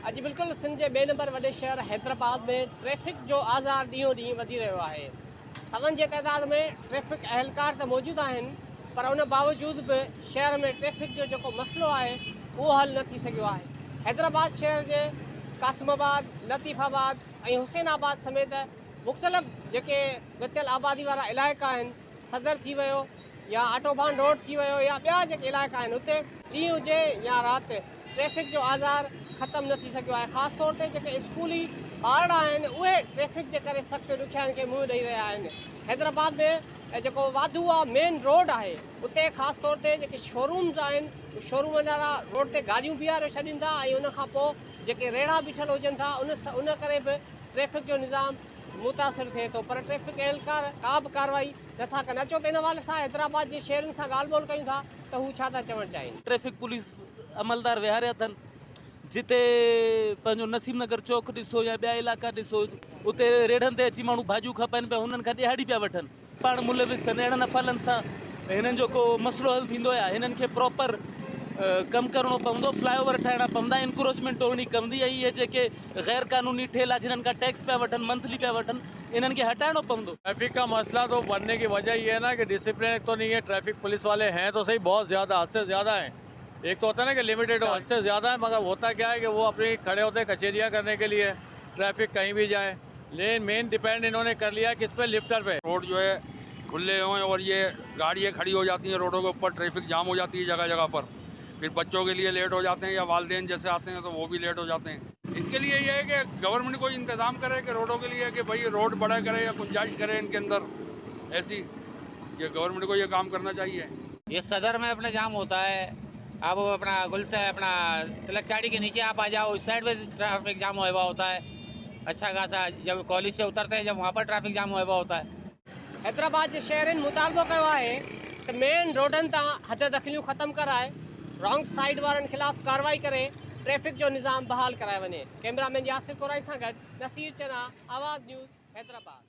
अॼु बिल्कुलु सिंध जे ॿिए नंबर वॾे शहर हैदराबाद में ट्रैफ़िक जो आज़ार ॾींहों ॾींहुं वधी रहियो आहे। सवनि जे तइदाद में ट्रैफ़िक अहलकार त मौजूदु आहिनि, पर उन बावजूद बि शहर में ट्रैफ़िक जो जेको मसइलो आहे उहो हल न थी सघियो आहे। हैदराबाद शहर जे कासिमाबाद, लतीफ़ाबाद ऐं हुसैनाबाद समेत मुख़्तलिफ़ जेके ॻतियल आबादी वारा इलाइक़ा आहिनि, सदर थी वियो या आटोबान रोड थी वियो या ॿिया जेके इलाइक़ा आहिनि, उते ॾींहुं हुजे या राति ट्रैफ़िक जो आज़ार ख़तमु न थी सघियो आहे। ख़ासि तौर ते जेके स्कूली ॿार आहिनि उहे ट्रैफ़िक जे करे सख़्तु ॾुखियाईनि खे मुंहुं ॾेई रहिया आहिनि। हैदराबाद में जेको वाधूआ मेन रोड आहे उते ख़ासि तौर ते जेके शोरूम्स आहिनि, शोरूम वारा रोड ते गाॾियूं बीहारे छॾीनि था ऐं उन खां पोइ जेके रेड़ा बीठल हुजनि था उन करे बि ट्रैफ़िक जो निज़ाम मुतासिर थिए थो, पर ट्रैफ़िक अहलकार का बि कार्रवाई नथा कनि। अचो त इन हवाले सां हैदराबाद जे शहरनि सां ॻाल्हि ॿोल कयूं था त हू छा था चवणु चाहिनि। ट्रैफिक पुलिस अमलदार विहारिया अथनि, जिते पंहिंजो नसीम नगर चौक ॾिसो या ॿिया इलाइक़ा ॾिसो, उते रेड़नि ते अची माण्हू भाॼियूं खपनि पिया, हुननि खां ॾियाड़ी पिया वठनि। पाण मुलविस आहिनि, अहिड़नि अफ़ालनि सां हिननि जो को मसइलो हल थींदो आहे। हिननि खे प्रॉपर कमु करिणो पवंदो, फ्लाईओवर ठाहिणा पवंदा, इंक्रोचमेंट तोड़नी पवंदी, ऐं इहे जेके गैर कानूनी ठेला जिन्हनि खां टैक्स पिया वठनि, मंथली पिया वठनि, इन्हनि खे हटाइणो पवंदो। ट्रैफिक का मसला तो बनने की वजह ये है ना कि डिसिप्लिन एक तो नहीं है। ट्रैफिक पुलिस वाले हैं तो सही, बहुत ज़्यादा, हद से ज़्यादा है। एक तो होता है ना कि लिमिटेड, हद से ज़्यादा है, मगर होता क्या है कि वो अपनी खड़े होते हैं कचेरियाँ करने के लिए, ट्रैफिक कहीं भी जाए। लेकिन मेन डिपेंड इन्होंने कर लिया किस पे, लिफ्टर पे। रोड जो है खुले हों और ये गाड़ियाँ खड़ी हो जाती हैं रोडों के ऊपर, ट्रैफिक जाम हो जाती है जगह जगह पर, फिर बच्चों के लिए लेट हो जाते हैं या वालिदैन जैसे आते हैं तो वो भी लेट हो जाते हैं। इसके लिए ये है कि गवर्नमेंट को इंतज़ाम करे कि रोडों के लिए कि भाई रोड बड़ा करे या गुंजाइश करे इनके अंदर, ऐसी ये गवर्नमेंट को ये काम करना चाहिए। ये सदर में अपना जाम होता है, अब वो अपना गुल से अपना तिलक चाड़ी के नीचे आप आ जाओ, इस साइड पे ट्रैफिक जाम हुआ होता है अच्छा खासा। जब कॉलेज से उतरते हैं जब वहाँ पर ट्रैफिक जाम हुआ होता है। हैदराबाद जे शहरनि मुतालबो कयो आहे त मेन रोडनि तां हद दख़लियूं ख़तमु कराए रॉन्ग साइड वारनि ख़िलाफ़ कार्रवाई करे ट्रैफिक जो निज़ाम बहाल कराए वञे। कैमरामैन यासिर कोराई सां गॾु नसीर चना, आवाज़ न्यूज़, हैदराबाद।